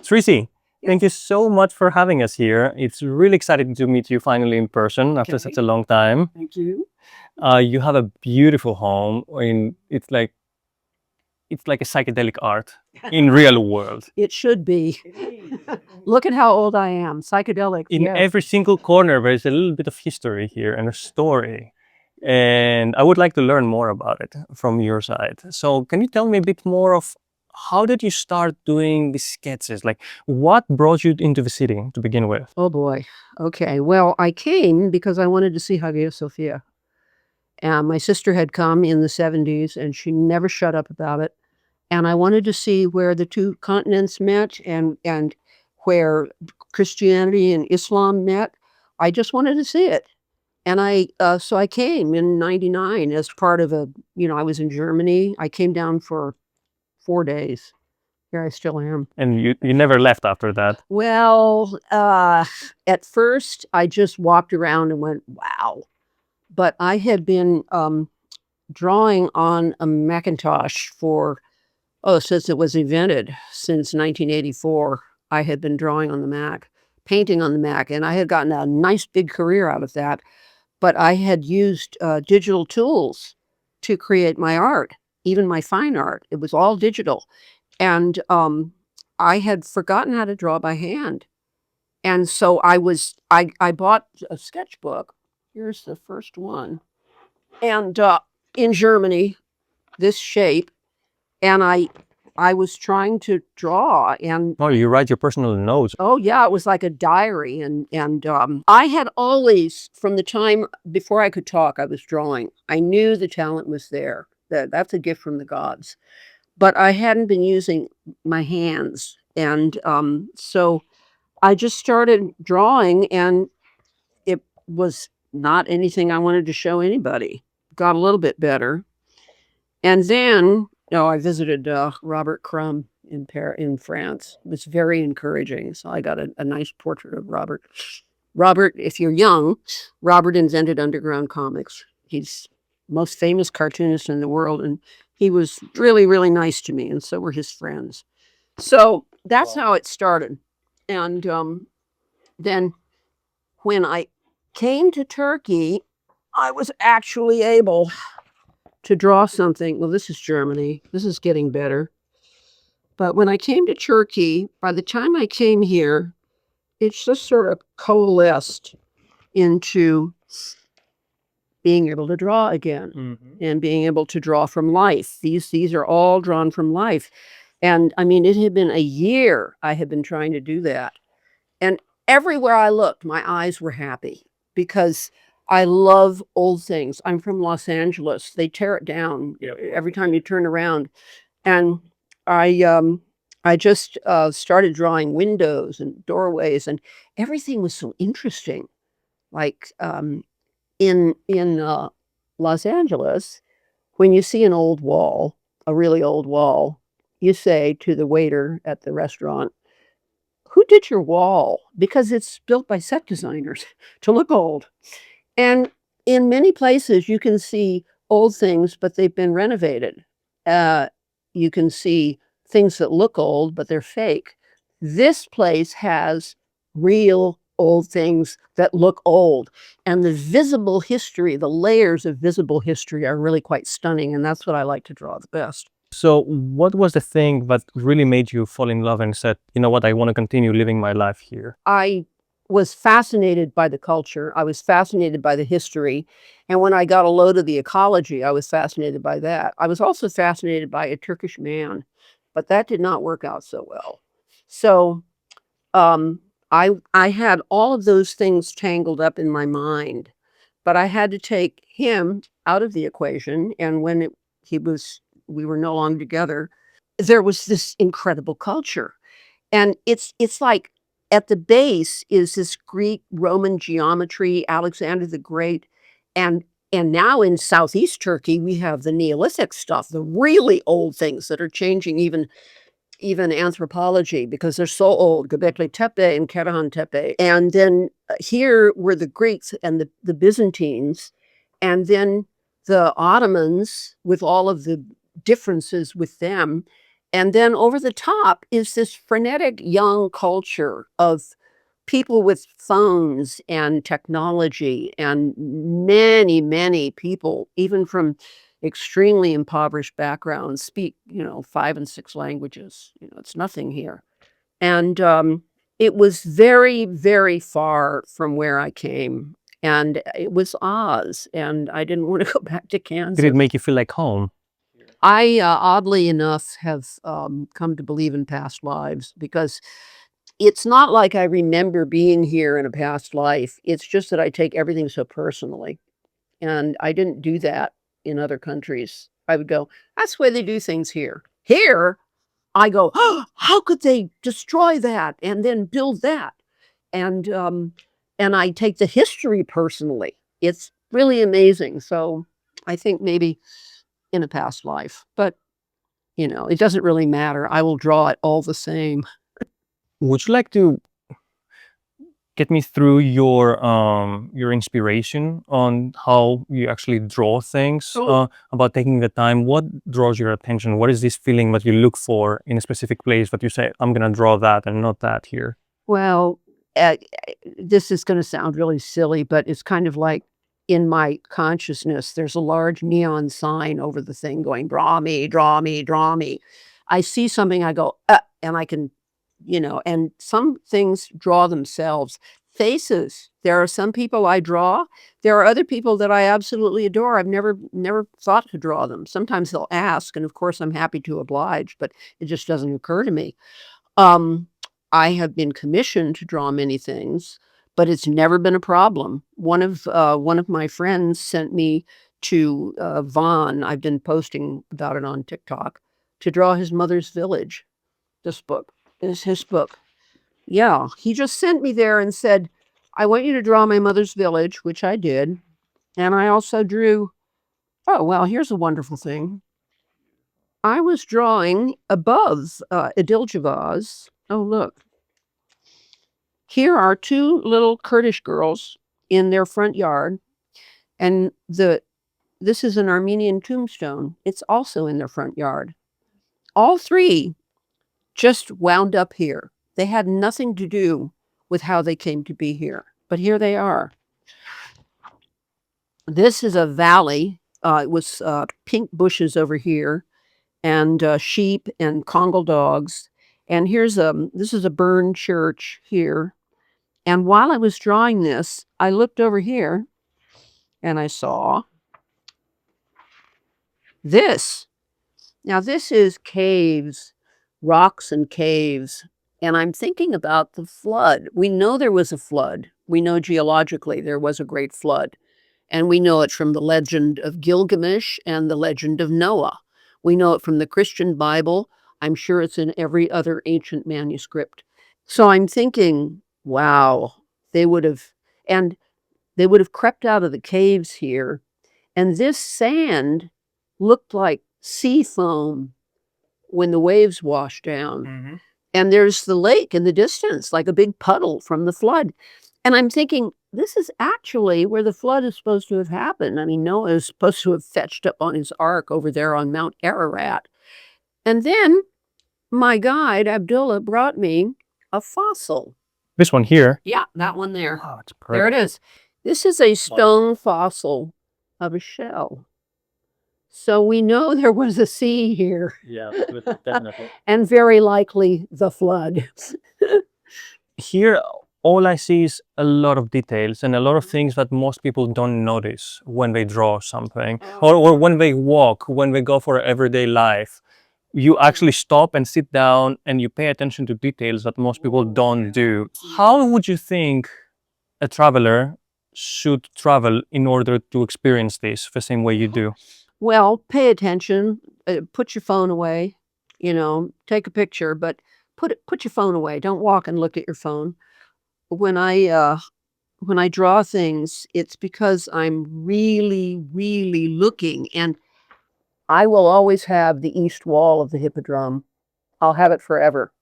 Trici, thank you so much for having us here. It's really exciting to meet you finally in person after such a long time. Thank you. You have a beautiful home. It's like a psychedelic art in real world. It should be. Look at how old I am. Psychedelic. In Yes. every single corner, there's a little bit of history here and a story. And I would like to learn more about it from your side. So can you tell me a bit more of how did you start doing the sketches? Like what brought you into the city to begin with? Oh boy. Okay. Well, I came because I wanted to see Hagia Sophia. And my sister had come in the 70s and she never shut up about it. And I wanted to see where the two continents met and where Christianity and Islam met. I just wanted to see it. And so I came in 99 as part of I was in Germany. I came down for 4 days. Here I still am. And you never left after that? Well, at first I just walked around and went, wow. But I had been drawing on a Macintosh since it was invented, since 1984. I had been drawing on the Mac, painting on the Mac, and I had gotten a nice big career out of that. But I had used digital tools to create my art, even my fine art. It was all digital. And I had forgotten how to draw by hand. And so I bought a sketchbook. Here's the first one. And in Germany, this shape. And I was trying to draw and you write your personal notes. Oh yeah, it was like a diary. And I had always, from the time before I could talk, I was drawing. I knew the talent was there. That's a gift from the gods. But I hadn't been using my hands. And so I just started drawing, and it was not anything I wanted to show anybody. Got a little bit better. And then I visited Robert Crumb in France. It was very encouraging. So I got a nice portrait of Robert. Robert, if you're young, Robert invented underground comics. He's the most famous cartoonist in the world, and he was really, really nice to me, and so were his friends. So that's how it started. And then when I came to Turkey, I was actually able to draw something. Well, this is Germany. This is getting better. But when I came to Turkey, by the time I came here, it just sort of coalesced into being able to draw again and being able to draw from life. These are all drawn from life. And I mean, it had been a year I had been trying to do that. And everywhere I looked, my eyes were happy because I love old things. I'm from Los Angeles. They tear it down every time you turn around. And I just started drawing windows and doorways, and everything was so interesting. Like in Los Angeles, when you see an old wall, a really old wall, you say to the waiter at the restaurant, "Who did your wall?" Because it's built by set designers to look old. And in many places, you can see old things, but they've been renovated. You can see things that look old, but they're fake. This place has real old things that look old. And the visible history, the layers of visible history are really quite stunning. And that's what I like to draw the best. So what was the thing that really made you fall in love and said, you know what, I want to continue living my life here? I was fascinated by the culture. I was fascinated by the history. And when I got a load of the ecology, I was fascinated by that. I was also fascinated by a Turkish man, but that did not work out so well. So I had all of those things tangled up in my mind, but I had to take him out of the equation. And when we were no longer together, there was this incredible culture. And it's like at the base is this Greek Roman geometry, Alexander the Great. And now in Southeast Turkey, we have the Neolithic stuff, the really old things that are changing even anthropology because they're so old, Göbekli Tepe and Karahan Tepe. And then here were the Greeks and the Byzantines, and then the Ottomans with all of the differences with them. And then over the top is this frenetic young culture of people with phones and technology, and many, many people, even from extremely impoverished backgrounds, speak, 5 and 6 languages. It's nothing here. And it was very, very far from where I came. And it was Oz, and I didn't want to go back to Did it Kansas. make you feel like home? I, oddly enough, have come to believe in past lives, because it's not like I remember being here in a past life. It's just that I take everything so personally. And I didn't do that in other countries. I would go, that's the way they do things here. Here, I go, oh, how could they destroy that and then build that? And I take the history personally. It's really amazing. So I think maybe in a past life, but it doesn't really matter. I will draw it all the same. Would you like to get me through your inspiration on how you actually draw things, about taking the time? What draws your attention? What is this feeling that you look for in a specific place that you say, I'm gonna draw that and not that here? Well, this is going to sound really silly, but it's kind of like in my consciousness, there's a large neon sign over the thing going, draw me, draw me, draw me. I see something, I go, and I can, and some things draw themselves. Faces. There are some people I draw. There are other people that I absolutely adore. I've never thought to draw them. Sometimes they'll ask, and of course I'm happy to oblige, but it just doesn't occur to me. I have been commissioned to draw many things, but it's never been a problem. One of my friends sent me to Vaughn. I've been posting about it on TikTok, to draw his mother's village. This book is his book. Yeah, he just sent me there and said, I want you to draw my mother's village, which I did. And I also drew, oh, well, here's a wonderful thing. I was drawing above Adilja. Oh, look. Here are 2 little Kurdish girls in their front yard, and this is an Armenian tombstone. It's also in their front yard. All 3 just wound up here. They had nothing to do with how they came to be here, but here they are. This is a valley. It was pink bushes over here, and sheep and Congo dogs. And this is a burned church here. And while I was drawing this, I looked over here and I saw this. Now, this is caves, rocks and caves. And I'm thinking about the flood. We know there was a flood. We know geologically there was a great flood. And we know it from the legend of Gilgamesh and the legend of Noah. We know it from the Christian Bible. I'm sure it's in every other ancient manuscript. So I'm thinking, wow, they would have crept out of the caves here. And this sand looked like sea foam when the waves washed down. Mm-hmm. And there's the lake in the distance, like a big puddle from the flood. And I'm thinking, this is actually where the flood is supposed to have happened. I mean, Noah is supposed to have fetched up on his ark over there on Mount Ararat. And then my guide, Abdullah, brought me a fossil. This one here? Yeah, that one there. Oh, it's perfect. There it is. This is a stone fossil of a shell. So we know there was a sea here. Yeah, definitely. And very likely the flood. Here, all I see is a lot of details and a lot of things that most people don't notice when they draw something, or when they walk, when they go for everyday life. You actually stop and sit down and you pay attention to details that most people don't do. How would you think a traveler should travel in order to experience this the same way you do? Well, pay attention, put your phone away, take a picture, but put your phone away. Don't walk and look at your phone. When I draw things, it's because I'm really, really looking, and I will always have the east wall of the hippodrome. I'll have it forever.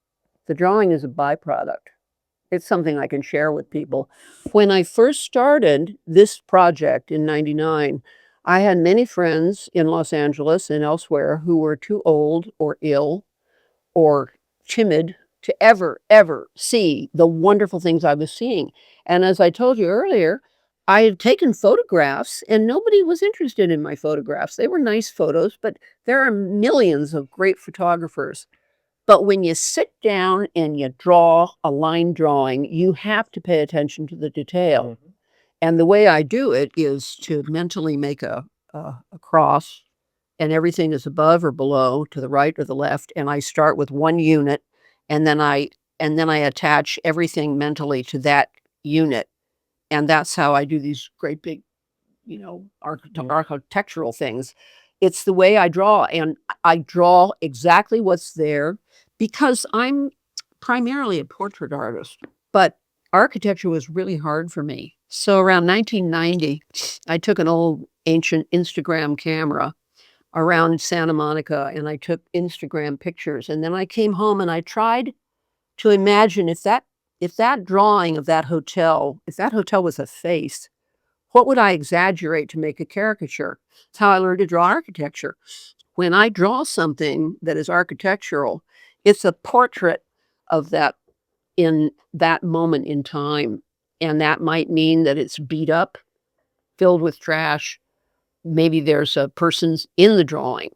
The drawing is a byproduct. It's something I can share with people. When I first started this project in '99, I had many friends in Los Angeles and elsewhere who were too old or ill or timid to ever see the wonderful things I was seeing. And as I told you earlier, I had taken photographs and nobody was interested in my photographs. They were nice photos, but there are millions of great photographers. But when you sit down and you draw a line drawing, you have to pay attention to the detail. And the way I do it is to mentally make a cross, and everything is above or below, to the right or the left, and I start with one unit, and then I attach everything mentally to that unit, and that's how I do these great big, architectural things. It's the way I draw, and I draw exactly what's there because I'm primarily a portrait artist, but architecture was really hard for me. So around 1990, I took an old ancient Instagram camera around Santa Monica and I took Instagram pictures. And then I came home and I tried to imagine if that drawing of that hotel, if that hotel was a face, what would I exaggerate to make a caricature? That's how I learned to draw architecture. When I draw something that is architectural, it's a portrait of that in that moment in time. And that might mean that it's beat up, filled with trash. Maybe there's a person in the drawing.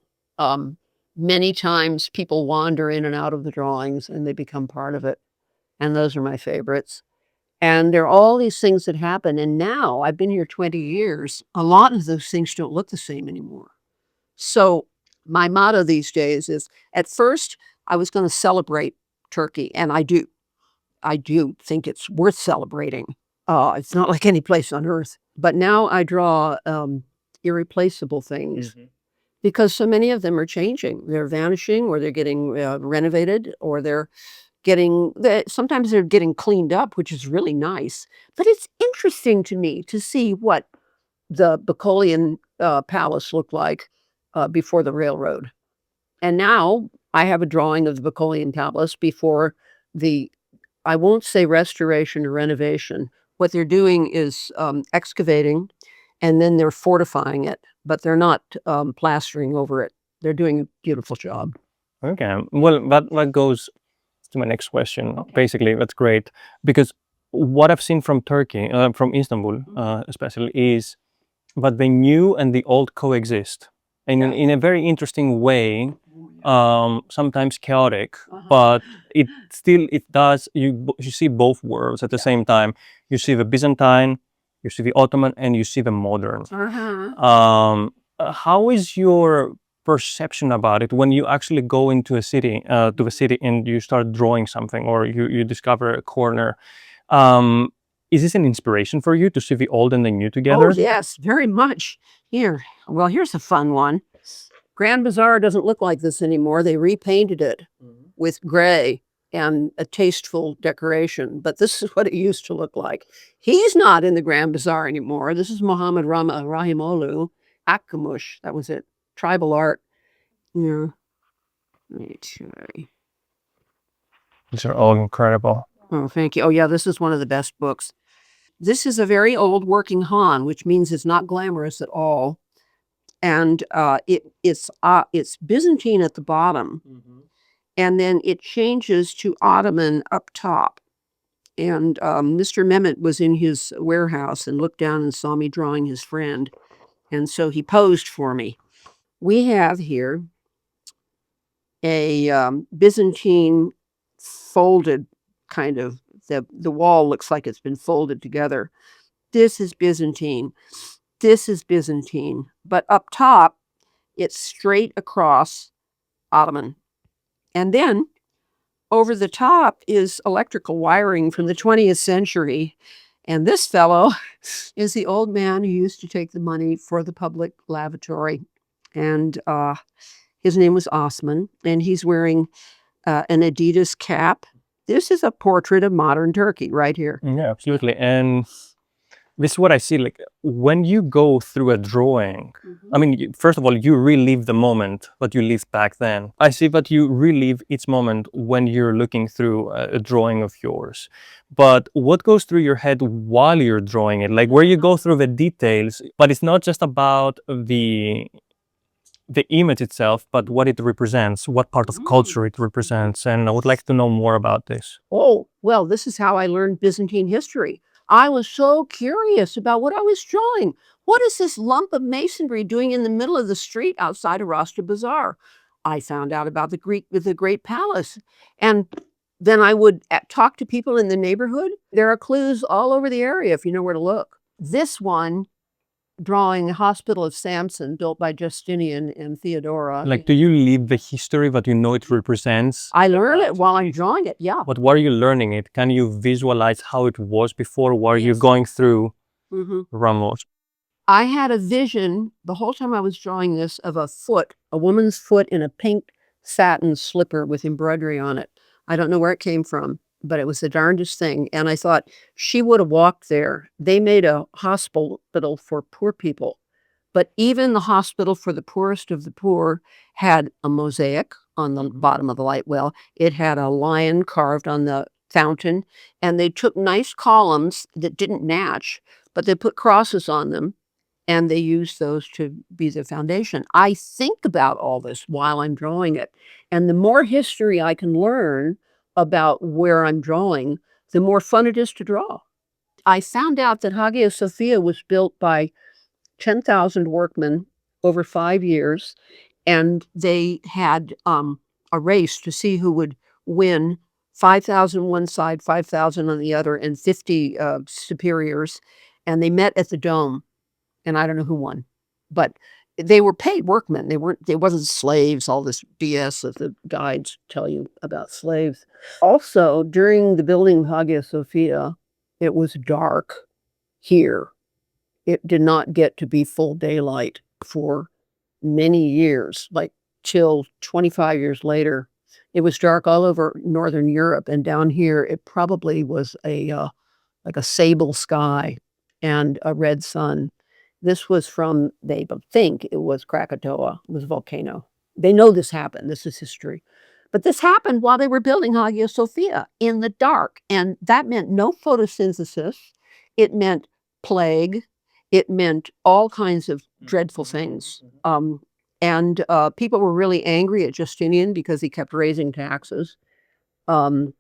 Many times people wander in and out of the drawings and they become part of it. And those are my favorites. And there are all these things that happen. And now I've been here 20 years. A lot of those things don't look the same anymore. So my motto these days is, at first I was going to celebrate Turkey, and I do. I do think it's worth celebrating. It's not like any place on earth. But now I draw irreplaceable things because so many of them are changing. They're vanishing, or they're getting renovated, or sometimes they're getting cleaned up, which is really nice. But it's interesting to me to see what the Bacolian Palace looked like before the railroad. And now I have a drawing of the Bacolian Palace before I won't say restoration or renovation. What they're doing is excavating, and then they're fortifying it, but they're not plastering over it. They're doing a beautiful job. Okay. Well, that goes to my next question. Okay. Basically, that's great, because what I've seen from Turkey, from Istanbul, especially, is that the new and the old coexist, and in a very interesting way. Sometimes chaotic, but it does. You see both worlds at the same time. You see the Byzantine, you see the Ottoman, and you see the modern. How is your perception about it when you actually go into a city, to the city, and you start drawing something, or you discover a corner? Is this an inspiration for you to see the old and the new together? Oh, yes, very much. Here's a fun one. Grand Bazaar doesn't look like this anymore. They repainted it with gray and a tasteful decoration, but this is what it used to look like. He's not in the Grand Bazaar anymore. This is Muhammad Rahimolu Akkamush. That was it. Tribal art. Yeah. These are all incredible. Oh, thank you. Oh, yeah, this is one of the best books. This is a very old working Han, which means it's not glamorous at all. And it's Byzantine at the bottom, and then it changes to Ottoman up top. And Mr. Mehmet was in his warehouse and looked down and saw me drawing his friend, and so he posed for me. We have here a Byzantine folded kind of, the wall looks like it's been folded together. This is Byzantine. This is Byzantine, but up top, it's straight across Ottoman. And then over the top is electrical wiring from the 20th century. And this fellow is the old man who used to take the money for the public lavatory. And his name was Osman, and he's wearing an Adidas cap. This is a portrait of modern Turkey right here. Yeah, absolutely. And this is what I see, like when you go through a drawing, I mean, first of all, you relive the moment that you lived back then. I see that you relive each moment when you're looking through a drawing of yours. But what goes through your head while you're drawing it? Like where you go through the details, but it's not just about the the image itself, but what it represents, what part of culture it represents. And I would like to know more about this. Oh, well, this is how I learned Byzantine history. I was so curious about what I was drawing. What is this lump of masonry doing in the middle of the street outside of Rasta Bazaar? I found out about the Great Palace. And then I would talk to people in the neighborhood. There are clues all over the area if you know where to look. This one, drawing Hospital of Samson, built by Justinian and Theodora. Like, do you leave the history that you know it represents? I learn it while I'm drawing it, yeah. But while you're learning it, can you visualize how it was before while you're Yes. going through Mhm. Ramos? I had a vision the whole time I was drawing this of a woman's foot in a pink satin slipper with embroidery on it. I don't know where it came from, but it was the darndest thing. And I thought she would have walked there. They made a hospital for poor people, but even the hospital for the poorest of the poor had a mosaic on the bottom of the light well. It had a lion carved on the fountain, and they took nice columns that didn't match, but they put crosses on them. And they use those to be the foundation. I think about all this while I'm drawing it. And the more history I can learn about where I'm drawing, the more fun it is to draw. I found out that Hagia Sophia was built by 10,000 workmen over 5 years. And they had a race to see who would win, 5,000 one side, 5,000 on the other, and 50 superiors. And they met at the Dome. And I don't know who won, but they were paid workmen. They wasn't slaves, all this BS that the guides tell you about slaves. Also, during the building of Hagia Sophia, it was dark here. It did not get to be full daylight for many years, like till 25 years later. It was dark all over Northern Europe, and down here it probably was like a sable sky and a red sun. This was from, they think it was Krakatoa, it was a volcano. They know this happened, this is history. But this happened while they were building Hagia Sophia in the dark. And that meant no photosynthesis. It meant plague. It meant all kinds of dreadful things. And people were really angry at Justinian because he kept raising taxes. The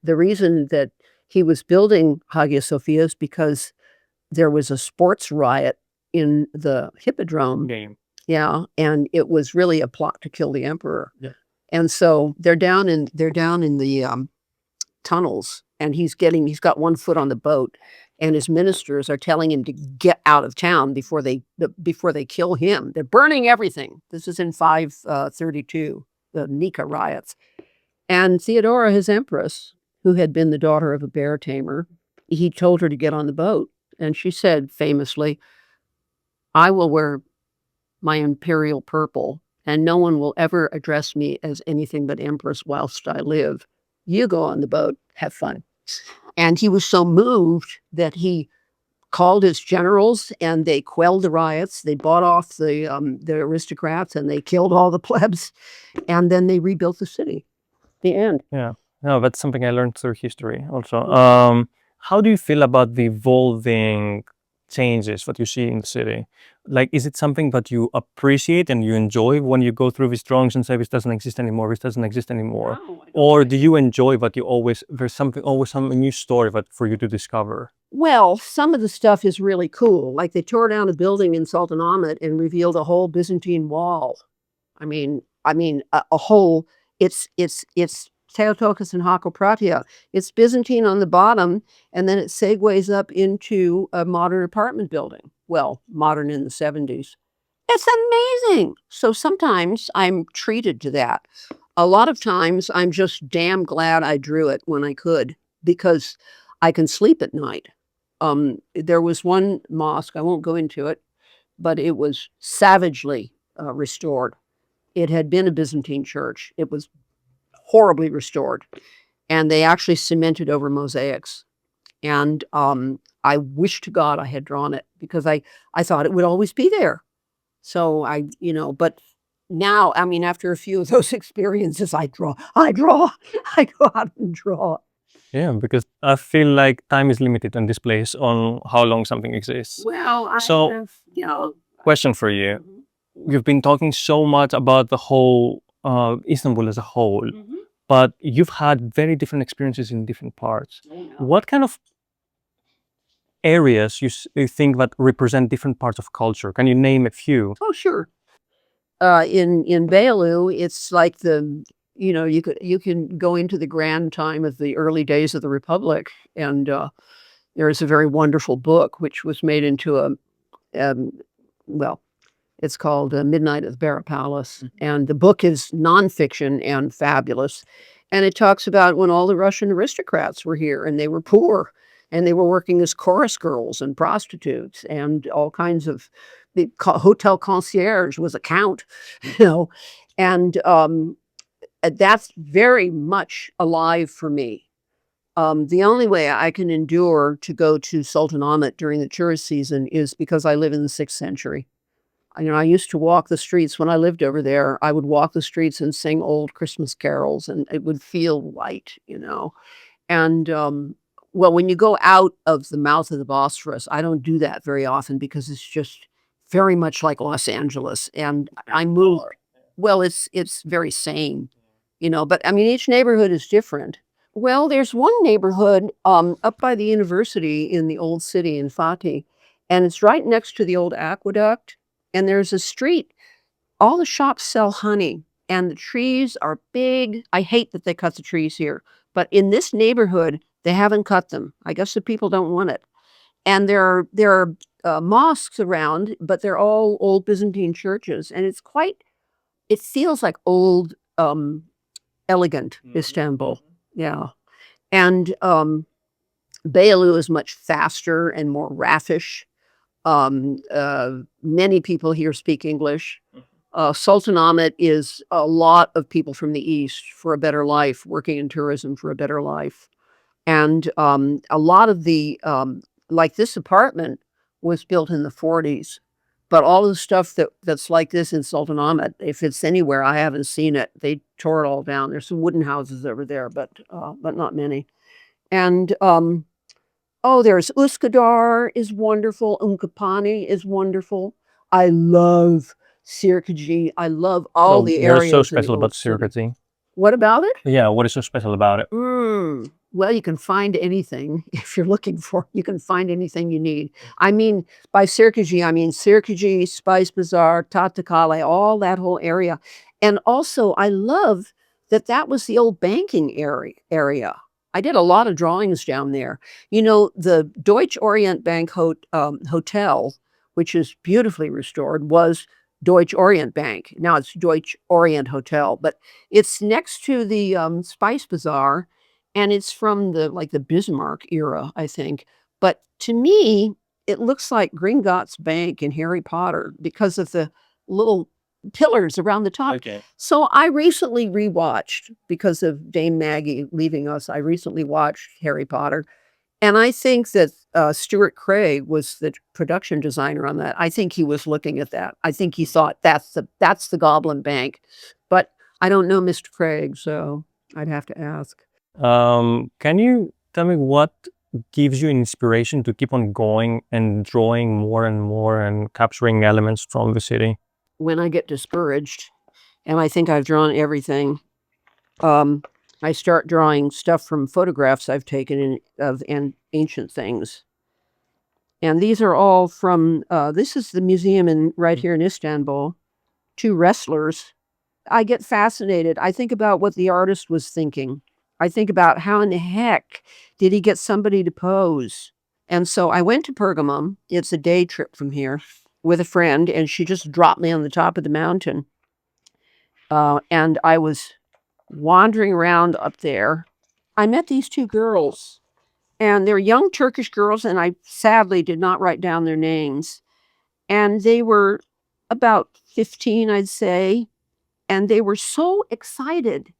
reason that he was building Hagia Sophia is because there was a sports riot in the Hippodrome game. Yeah, and it was really a plot to kill the emperor. Yeah. And so they're down in the tunnels, and he's got one foot on the boat, and his ministers are telling him to get out of town before they kill him. They're burning everything. This is in 532, the Nika riots. And Theodora, his empress, who had been the daughter of a bear tamer, he told her to get on the boat, and she said famously, "I will wear my imperial purple, and no one will ever address me as anything but empress whilst I live. You go on the boat, have fun." And he was so moved that he called his generals, and they quelled the riots. They bought off the aristocrats, and they killed all the plebs, and then they rebuilt the city. The end. Yeah, no, that's something I learned through history also. How do you feel about the evolving changes that you see in the city? Like, is it something that you appreciate and you enjoy when you go through these drawings and say this doesn't exist anymore, this doesn't exist anymore? No, or do you enjoy that there's always some new story that for you to discover? Well, some of the stuff is really cool. Like they tore down a building in Sultanahmet and revealed a whole Byzantine wall. I mean, a whole. It's Theotokos and Hakopratia. It's Byzantine on the bottom, and then it segues up into a modern apartment building. Well, modern in the 70s. It's amazing. So sometimes I'm treated to that. A lot of times I'm just damn glad I drew it when I could, because I can sleep at night. There was one mosque, I won't go into it, but it was savagely restored. It had been a Byzantine church. It was horribly restored. And they actually cemented over mosaics. And I wish to God I had drawn it, because I thought it would always be there. So but now, after a few of those experiences, I go out and draw. Yeah, because I feel like time is limited on this place on how long something exists. Well, question for you. we've been talking so much about the whole Istanbul as a whole, but you've had very different experiences in different parts. What kind of areas you think that represent different parts of culture? Can you name a few? Oh, sure. In Beirut, it's like you can go into the grand time of the early days of the Republic, and there is a very wonderful book which was made into um, well, it's called Midnight at the Barra Palace, and the book is nonfiction and fabulous, and it talks about when all the Russian aristocrats were here, and they were poor, and they were working as chorus girls and prostitutes, and all kinds of the hotel concierge was a count, you know, and that's very much alive for me. The only way I can endure to go to Sultanahmet during the tourist season is because I live in the 6th century. I used to walk the streets when I lived over there. I would walk the streets and sing old Christmas carols, and it would feel right. And well, when you go out of the mouth of the Bosphorus, I don't do that very often because it's just very much like Los Angeles. And I moved. Well, it's very sane. But I mean, each neighborhood is different. Well, there's one neighborhood up by the university in the old city in Fatih, and it's right next to the old aqueduct. And there's a street. All the shops sell honey, and the trees are big. I hate that they cut the trees here, but in this neighborhood, they haven't cut them. I guess the people don't want it. And there are mosques around, but they're all old Byzantine churches, and it feels like old, elegant Istanbul. Yeah. And Beyoğlu is much faster and more raffish. Many people here speak English. Sultanahmet is a lot of people from the East for a better life, working in tourism for a better life. And a lot of like this apartment was built in the 40s. But all the stuff that's like this in Sultanahmet, if it's anywhere, I haven't seen it. They tore it all down. There's some wooden houses over there, but not many. And there's Uskadar is wonderful. Unkapani is wonderful. I love Sirkaji. I love all the What's areas. so in the special old about city. Sirkati? What about it? Yeah, what is so special about it? Well, you can find anything if you're looking for. You can find anything you need. I mean, by Sirkaji, I mean Sirkaji, Spice Bazaar, Tatakale, all that whole area. And also, I love that was the old banking area. I did a lot of drawings down there. The Deutsche Orient Bank Hotel, which is beautifully restored, was Deutsche Orient Bank. Now it's Deutsche Orient Hotel, but it's next to the Spice Bazaar, and it's from the Bismarck era, I think. But to me, it looks like Gringotts Bank in Harry Potter because of the little pillars around the top. Okay. So I recently rewatched, because of Dame Maggie leaving us, I recently watched Harry Potter. And I think that Stuart Craig was the production designer on that. I think he was looking at that. I think he thought that's the Goblin Bank. But I don't know Mr. Craig, so I'd have to ask. Can you tell me what gives you inspiration to keep on going and drawing more and more and capturing elements from the city? When I get discouraged, and I think I've drawn everything, I start drawing stuff from photographs I've taken of ancient things. And these are all from, this is the museum right here in Istanbul, 2 wrestlers. I get fascinated. I think about what the artist was thinking. I think about how in the heck did he get somebody to pose? And so I went to Pergamum. It's a day trip from here with a friend, and she just dropped me on the top of the mountain. And I was wandering around up there. I met these 2 girls, and they're young Turkish girls, and I sadly did not write down their names. And they were about 15, I'd say, and they were so excited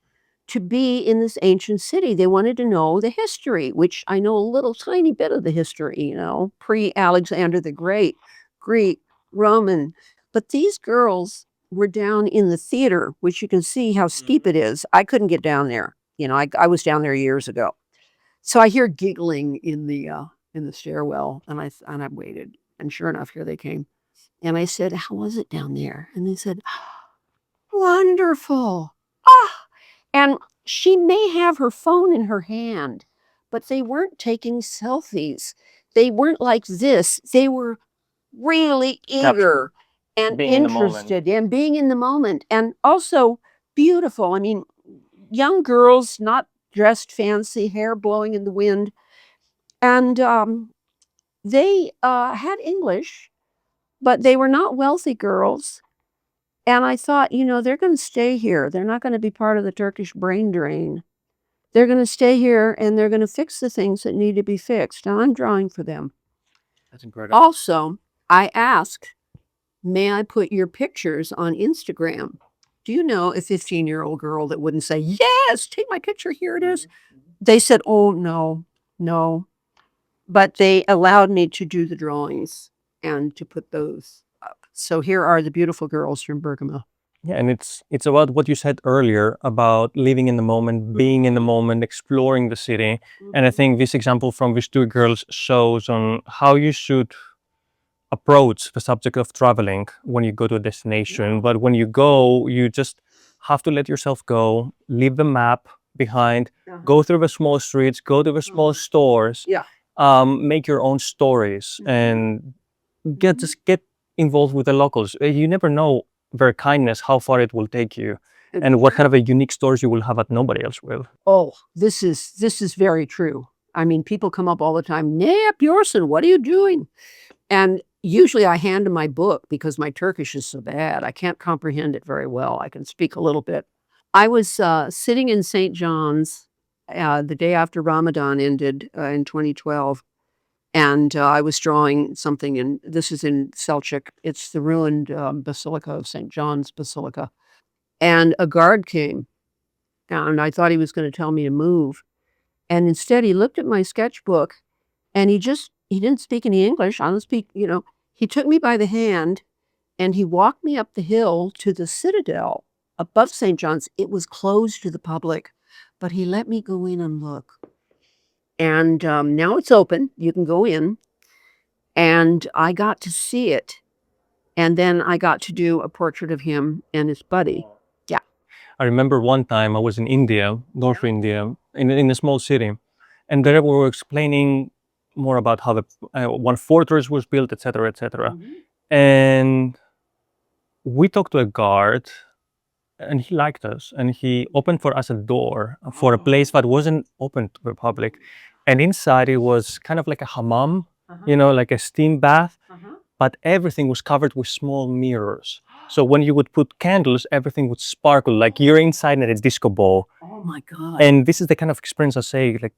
to be in this ancient city. They wanted to know the history, which I know a little tiny bit of the history, pre-Alexander the Great, Greek, Roman. But these girls were down in the theater, which you can see how steep it is. I couldn't get down there. I was down there years ago. So I hear giggling in the stairwell, and I waited, and sure enough, here they came. And I said, how was it down there? And they said, wonderful. Ah, and she may have her phone in her hand, but they weren't taking selfies. They weren't like this. They were really eager and Being in the moment. interested in being in the moment, and also beautiful. I mean, young girls, not dressed fancy, hair blowing in the wind. And they had English, but they were not wealthy girls. And I thought, you know, they're going to stay here. They're not going to be part of the Turkish brain drain. They're going to stay here and they're going to fix the things that need to be fixed. And I'm drawing for them. That's incredible. Also, I asked, may I put your pictures on Instagram? Do you know a 15-year-old girl that wouldn't say, yes, take my picture, here it is? They said, oh, no, no. But they allowed me to do the drawings and to put those up. So here are the beautiful girls from Bergamo. Yeah, and it's about what you said earlier about living in the moment, being in the moment, exploring the city. And I think this example from these two girls shows on how you should approach the subject of traveling when you go to a destination. But when you go, you just have to let yourself go, leave the map behind, go through the small streets, go to the small stores, make your own stories, and just get involved with the locals. You never know their kindness, how far it will take you, and what kind of a unique stories you will have that nobody else will. Oh, this is very true. I mean, people come up all the time, Nea Bjorsen, what are you doing? And usually I hand them my book because my Turkish is so bad. I can't comprehend it very well. I can speak a little bit. I was sitting in St. John's the day after Ramadan ended in 2012. And I was drawing something, and this is in Selçuk. It's the ruined Basilica of St. John's Basilica. And a guard came, and I thought he was going to tell me to move. And instead, he looked at my sketchbook, and he didn't speak any English. I don't speak, you know. He took me by the hand, and he walked me up the hill to the citadel above St. John's. It was closed to the public, but he let me go in and look. And now it's open. You can go in. And I got to see it. And then I got to do a portrait of him and his buddy. Yeah. I remember one time I was in India, North India, in a small city. And there we were explaining more about how the one fortress was built, etc., etc. And we talked to a guard, and he liked us, and he opened for us a door for a place that wasn't open to the public. And inside it was kind of like a hammam, you know, like a steam bath, but everything was covered with small mirrors. So when you would put candles, everything would sparkle, like you're inside at a disco ball. Oh my God. And this is the kind of experience I say, like,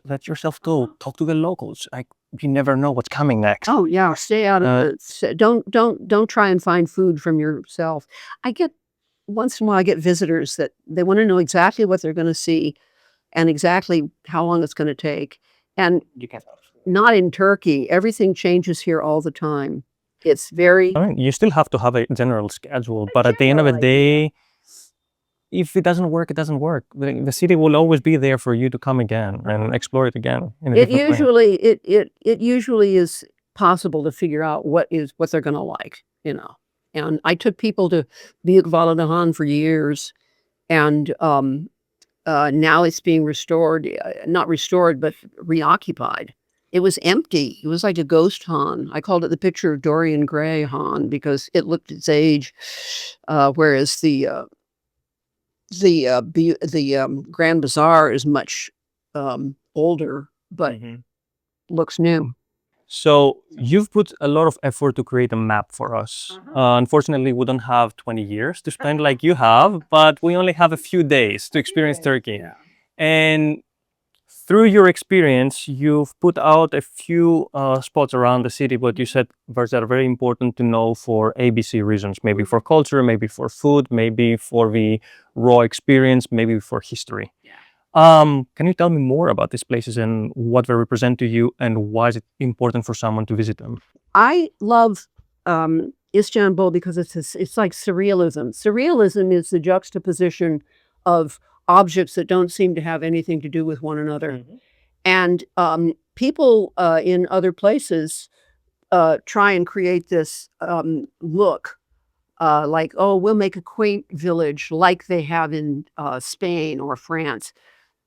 let yourself go, talk to the locals. Like, you never know what's coming next. Oh yeah, stay out of it. Don't try and find food from yourself. Once in a while I get visitors that they want to know exactly what they're going to see and exactly how long it's going to take. And You can't. not in Turkey. Everything changes here all the time. It's very... I mean, you still have to have a general schedule, but at the end of the day, if it doesn't work, it doesn't work. The city will always be there for you to come again and explore it again. It usually is possible to figure out what they're going to like, you know. And I took people to Büyük Valadahan for years, and now it's being restored, not restored, but reoccupied. It was empty. It was like a ghost Han. I called it the picture of Dorian Gray Han because it looked its age, whereas the Grand Bazaar is much older, but looks new. So you've put a lot of effort to create a map for us. Unfortunately, we don't have 20 years to spend like you have, but we only have a few days to experience Turkey. And through your experience, you've put out a few spots around the city, but you said that are very important to know for ABC reasons, maybe for culture, maybe for food, maybe for the raw experience, maybe for history. Can you tell me more about these places and what they represent to you, and why is it important for someone to visit them? I love Istanbul because it's like surrealism. Surrealism is the juxtaposition of objects that don't seem to have anything to do with one another. And people in other places try and create this look like, oh, we'll make a quaint village like they have in Spain or France.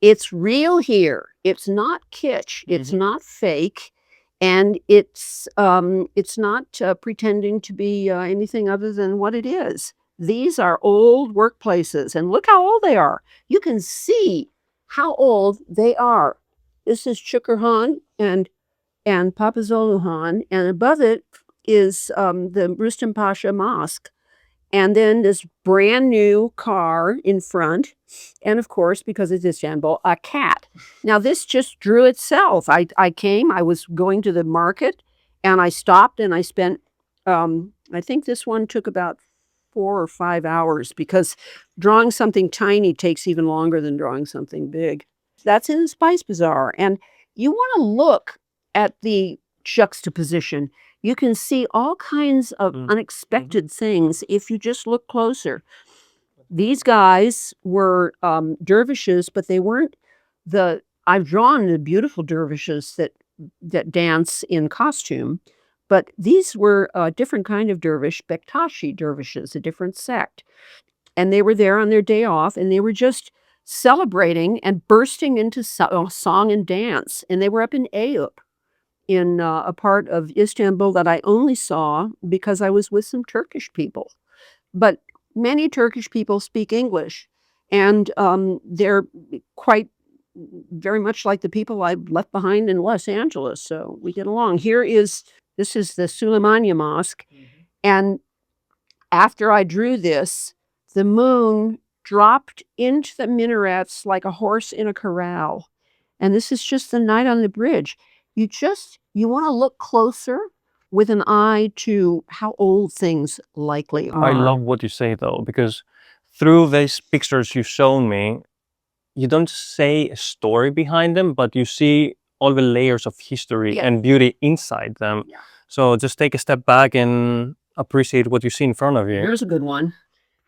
It's real here. It's not kitsch. It's not fake, and it's not pretending to be anything other than what it is. These are old workplaces, and look how old they are. You can see how old they are. This is Chukurhan and Papazolu Han, and above it is the Rustam Pasha Mosque. And then this brand new car in front. And of course, because it's Istanbul, a cat. Now, this just drew itself. I was going to the market, and I stopped and I spent, I think this one took about 4 or 5 hours, because drawing something tiny takes even longer than drawing something big. That's in the Spice Bazaar. And you want to look at the juxtaposition. You can see all kinds of unexpected things if you just look closer. These guys were dervishes, but they weren't I've drawn the beautiful dervishes that dance in costume, but these were a different kind of dervish, Bektashi dervishes, a different sect. And they were there on their day off, and they were just celebrating and bursting into song and dance. And they were up in Eyüp, in a part of Istanbul that I only saw because I was with some Turkish people. But many Turkish people speak English, and they're quite very much like the people I left behind in Los Angeles, so we get along. This is the Süleymaniye Mosque, and after I drew this, the moon dropped into the minarets like a horse in a corral. And this is just the night on the bridge. You want to look closer with an eye to how old things likely are. I love what you say, though, because through these pictures you've shown me, you don't say a story behind them, but you see all the layers of history and beauty inside them. Yeah. So just take a step back and appreciate what you see in front of you. Here's a good one.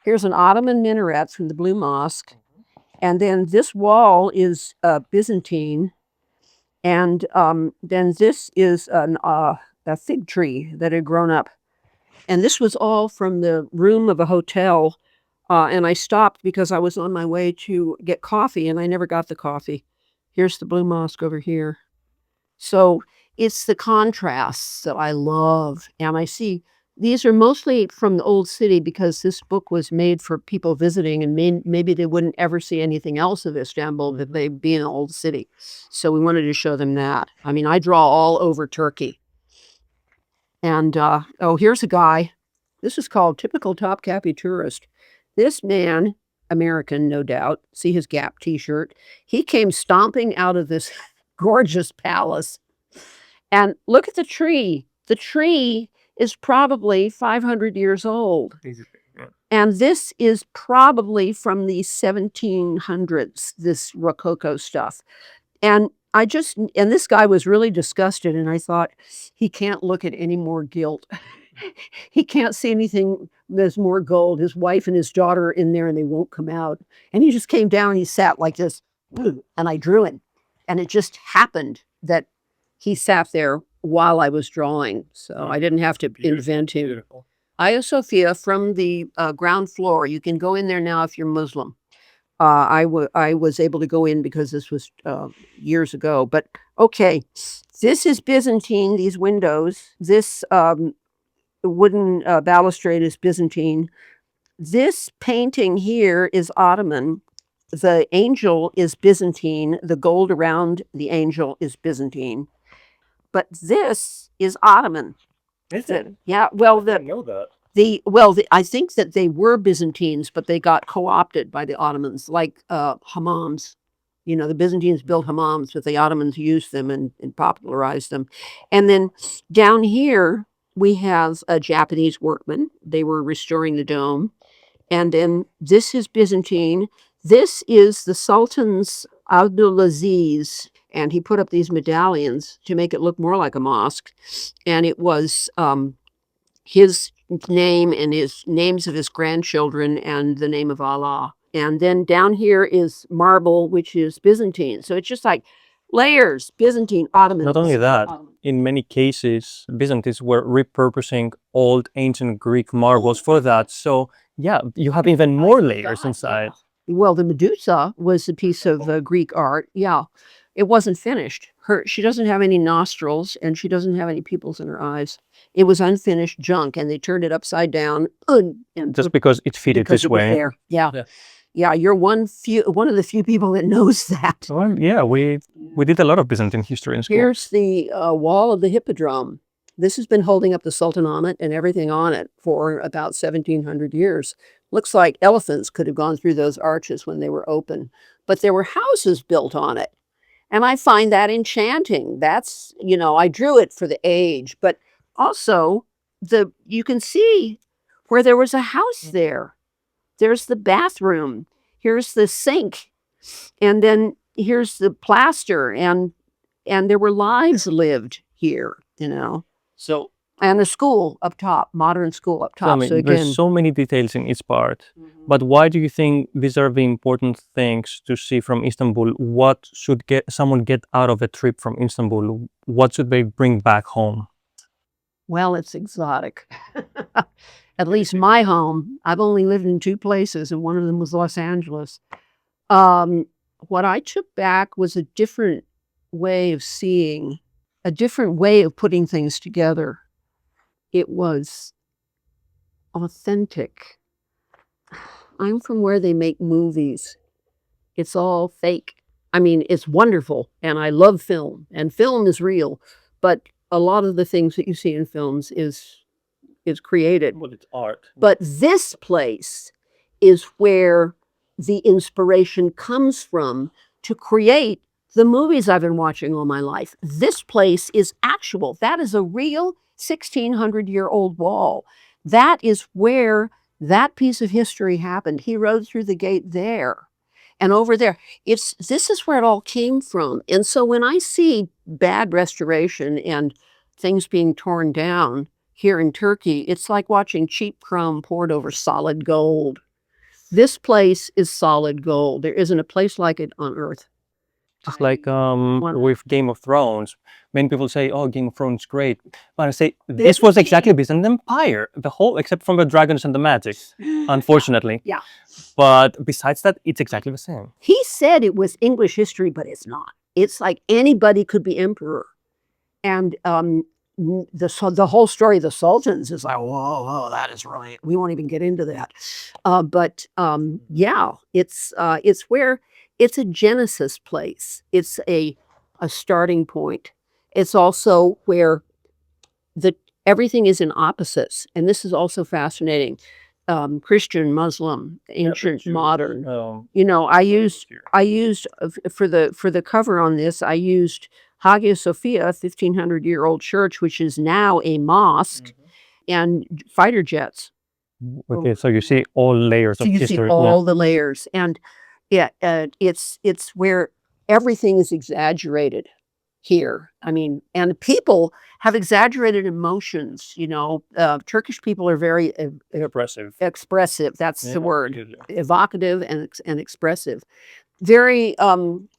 Here's an Ottoman minaret from the Blue Mosque. And then this wall is Byzantine. And then this is a fig tree that had grown up. And this was all from the room of a hotel. And I stopped because I was on my way to get coffee, and I never got the coffee. Here's the Blue Mosque over here. So it's the contrasts that I love. And I see these are mostly from the old city, because this book was made for people visiting, and maybe they wouldn't ever see anything else of Istanbul, that they'd be in an old city. So we wanted to show them that. I mean, I draw all over Turkey. And, oh, here's a guy. This is called Typical Topkapi Tourist. This man, American, no doubt, see his Gap t-shirt. He came stomping out of this gorgeous palace. And look at the tree. The tree is probably 500 years old. And this is probably from the 1700s, this Rococo stuff. And this guy was really disgusted, and I thought, he can't look at any more gilt. He can't see anything that's more gold. His wife and his daughter are in there, and they won't come out. And he just came down, and he sat like this, and I drew him. And it just happened that he sat there while I was drawing, so I didn't have to invent him. Beautiful. Hagia Sophia from the ground floor. You can go in there now if you're Muslim. I was able to go in because this was years ago. But okay, this is Byzantine, these windows. This wooden balustrade is Byzantine. This painting here is Ottoman. The angel is Byzantine. The gold around the angel is Byzantine. But this is Ottoman. Is it? Yeah. Well, I didn't know that. I think that they were Byzantines, but they got co-opted by the Ottomans, like hammams. You know, the Byzantines built hammams, but the Ottomans used them and popularized them. And then down here, we have a Japanese workman. They were restoring the dome. And then this is Byzantine. This is the Sultan's Abdulaziz, and he put up these medallions to make it look more like a mosque. And it was his name and his names of his grandchildren and the name of Allah. And then down here is marble, which is Byzantine. So it's just like Layers, Byzantine, Ottoman. Not only that, in many cases, Byzantines were repurposing old ancient Greek marbles for that. So yeah, you have even more layers inside. Well, the Medusa was a piece of Greek art. Yeah, it wasn't finished. She doesn't have any nostrils and she doesn't have any pupils in her eyes. It was unfinished junk, and they turned it upside down and Just because it fitted because this it was way. there. Yeah, you're one of the few people that knows that. Well, yeah, we did a lot of Byzantine history in school. Here's the wall of the Hippodrome. This has been holding up the Sultanate and everything on it for about 1,700 years. Looks like elephants could have gone through those arches when they were open, but there were houses built on it. And I find that enchanting. That's, I drew it for the age, but also you can see where there was a house there. There's the bathroom. Here's the sink. And then here's the plaster, and there were lives lived here, So, and the school up top, modern school up top. So again, there's so many details in each part. But why do you think these are the important things to see from Istanbul? What should someone get out of a trip from Istanbul? What should they bring back home? well, it's exotic. At least my home. I've only lived in 2 places, and one of them was Los Angeles. What I took back was a different way of seeing, a different way of putting things together. It was authentic. I'm from where they make movies. It's all fake. I mean, it's wonderful, and I love film, and film is real, but a lot of the things that you see in films is created. Well, it's art. But this place is where the inspiration comes from to create the movies I've been watching all my life. This place is actual. That is a real 1,600-year-old wall. That is where that piece of history happened. He rode through the gate there and over there. This is where it all came from. And so when I see bad restoration and things being torn down here in Turkey, it's like watching cheap chrome poured over solid gold. This place is solid gold. There isn't a place like it on earth. Just like with Game of Thrones, many people say, "Oh, Game of Thrones is great," but I say this was exactly Byzantine Empire, the whole, except from the dragons and the magic, unfortunately. Yeah. But besides that, it's exactly the same. He said it was English history, but it's not. It's like anybody could be emperor, and the whole story of the sultans is like, whoa, that is right. We won't even get into that. But yeah, it's where. It's a genesis place. It's a starting point. It's also where everything is in opposites. And this is also fascinating. Christian, Muslim, ancient, modern. I used for the cover on this, I used Hagia Sophia, 1,500-year-old church, which is now a mosque, and fighter jets. Okay, so you see all layers of history. So you see all the layers. And yeah, it's where everything is exaggerated here. I mean, and people have exaggerated emotions. Turkish people are very expressive. That's the word. Evocative and expressive. Very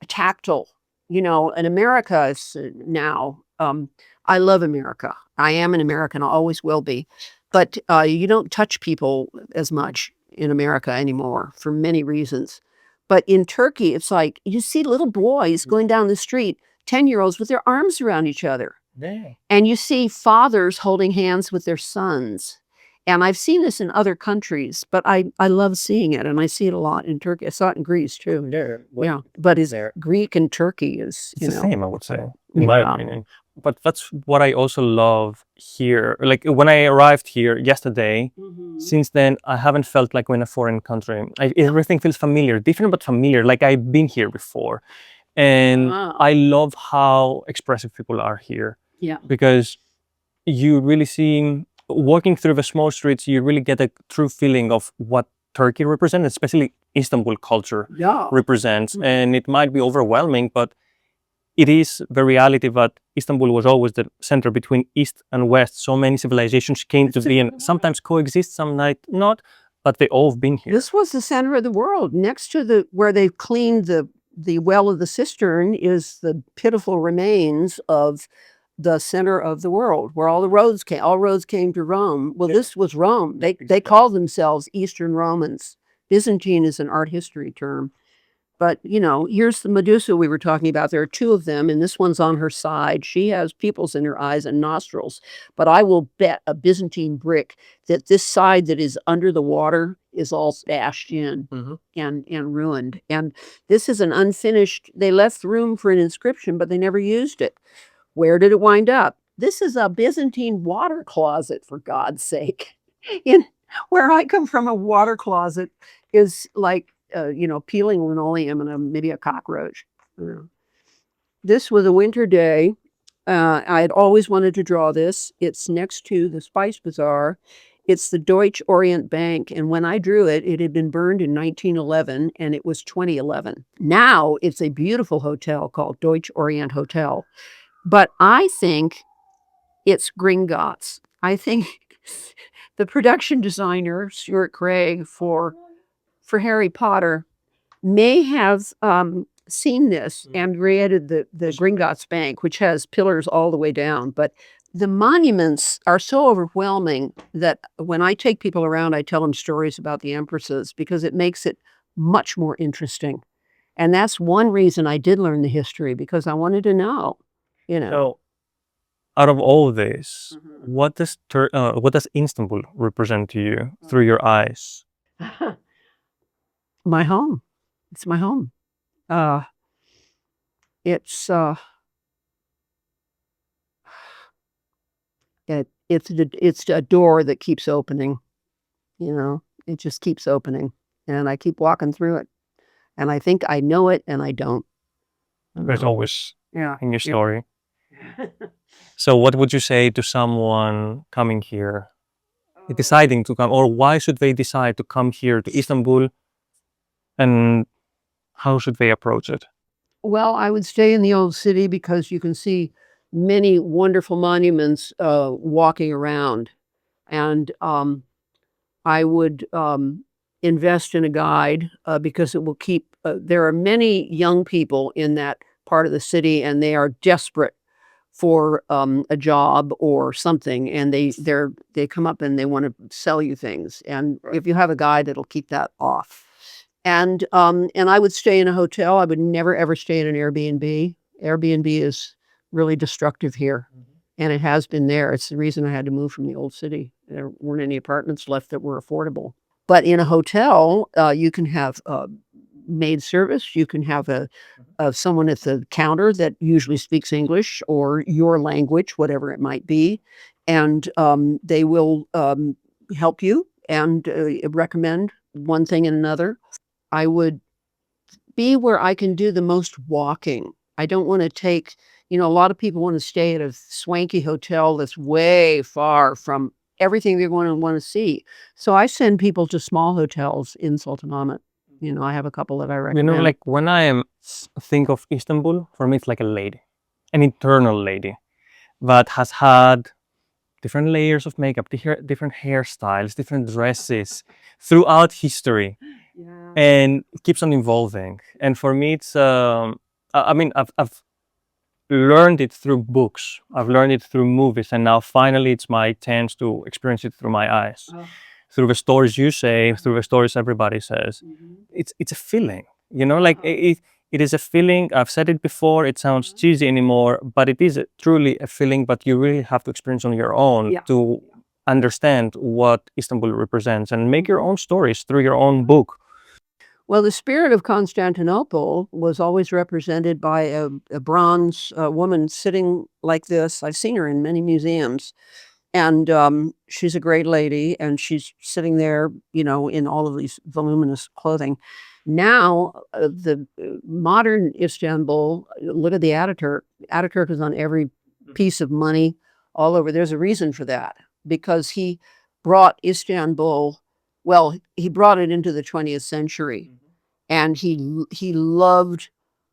tactile. In America now, I love America. I am an American. I always will be. But you don't touch people as much in America anymore for many reasons. But in Turkey, it's like you see little boys going down the street, 10-year-olds with their arms around each other. Yeah. And you see fathers holding hands with their sons. And I've seen this in other countries, but I love seeing it. And I see it a lot in Turkey. I saw it in Greece, too. Yeah. But Greek and Turkey is, It's the same, I would say, in my opinion. But that's what I also love here. Like when I arrived here yesterday, since then, I haven't felt like we're in a foreign country. Everything feels familiar, different but familiar, like I've been here before. And I love how expressive people are here. Yeah. Because you really see, walking through the small streets, you really get a true feeling of what Turkey represents, especially Istanbul culture represents. And it might be overwhelming, but it is the reality that Istanbul was always the center between East and West. So many civilizations came to be and sometimes coexist, some might not, but they all have been here. This was the center of the world, next to where they've cleaned the the well of the cistern is the pitiful remains of the center of the world, where all the roads came. All roads came to Rome. Well, this was Rome. They called themselves Eastern Romans. Byzantine is an art history term. But, here's the Medusa we were talking about. There are two of them, and this one's on her side. She has pupils in her eyes and nostrils. But I will bet a Byzantine brick that this side that is under the water is all bashed in and ruined. And this is an unfinished, they left room for an inscription, but they never used it. Where did it wind up? This is a Byzantine water closet, for God's sake. Where I come from, a water closet is like, peeling linoleum and maybe a cockroach. This was a winter day. I had always wanted to draw this. It's next to the Spice Bazaar. It's the Deutsche Orient Bank. And when I drew it, it had been burned in 1911, and it was 2011. Now it's a beautiful hotel called Deutsche Orient Hotel. But I think it's Gringotts. I think the production designer, Stuart Craig, for Harry Potter may have seen this and created the Gringotts Bank, which has pillars all the way down. But the monuments are so overwhelming that when I take people around, I tell them stories about the empresses because it makes it much more interesting. And that's one reason I did learn the history, because I wanted to know, So, out of all of this, what does Istanbul represent to you through your eyes? My home. It's my home. It's a door that keeps opening. It just keeps opening, and I keep walking through it, and I think I know it, and I don't. There's always in your story. Yeah. So, what would you say to someone coming here, deciding to come, or why should they decide to come here to Istanbul? And how should they approach it? Well, I would stay in the old city because you can see many wonderful monuments walking around. And I would invest in a guide because it will keep, there are many young people in that part of the city, and they are desperate for a job or something, and they come up and they want to sell you things. And if you have a guide, it'll keep that off. And I would stay in a hotel. I would never, ever stay in an Airbnb. Airbnb is really destructive here, and it has been there. It's the reason I had to move from the old city. There weren't any apartments left that were affordable. But in a hotel, you can have maid service. You can have someone at the counter that usually speaks English or your language, whatever it might be, and they will help you and recommend one thing and another. I would be where I can do the most walking. I don't want to take, a lot of people want to stay at a swanky hotel that's way far from everything they're going to want to see. So I send people to small hotels in Sultanahmet. I have a couple that I recommend. Like when I think of Istanbul, for me, it's like a lady, an eternal lady that has had different layers of makeup, different hairstyles, different dresses throughout history. Yeah. And it keeps on evolving. And for me, it's I've learned it through books, I've learned it through movies, and now finally it's my chance to experience it through my eyes, through the stories you say, through the stories everybody says. It's a feeling, it is a feeling. I've said it before, it sounds cheesy anymore, but it is truly a feeling, but you really have to experience on your own to understand what Istanbul represents and make your own stories through your own book. Well, the spirit of Constantinople was always represented by a bronze woman sitting like this. I've seen her in many museums, and she's a great lady, and she's sitting there, in all of these voluminous clothing. Now, the modern Istanbul, look at the Ataturk. Ataturk is on every piece of money all over. There's a reason for that, because he brought Istanbul, well, he brought it into the 20th century. And he loved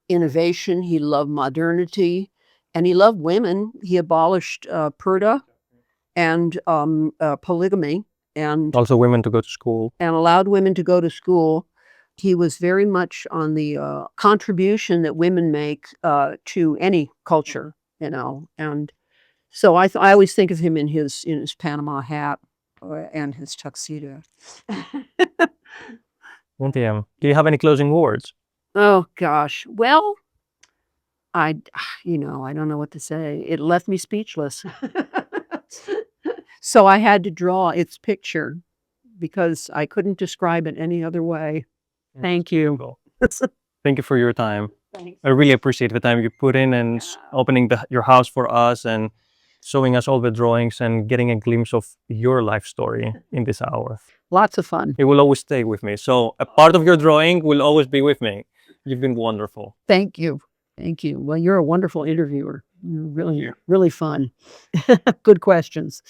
innovation, he loved modernity, and he loved women. He abolished purdah and polygamy, and Also women to go to school. and allowed women to go to school. he was very much on the contribution that women make to any culture, and so I always think of him in his Panama hat and his tuxedo. Do you have any closing words? Oh gosh, well, I don't know what to say. It left me speechless. So I had to draw its picture because I couldn't describe it any other way. Thank you. Cool. Thank you for your time. Thanks. I really appreciate the time you put in and opening your house for us and showing us all the drawings and getting a glimpse of your life story in this hour. Lots of fun. It will always stay with me. So a part of your drawing will always be with me. You've been wonderful. Thank you. Thank you. Well, you're a wonderful interviewer. You're really, really fun. Good questions.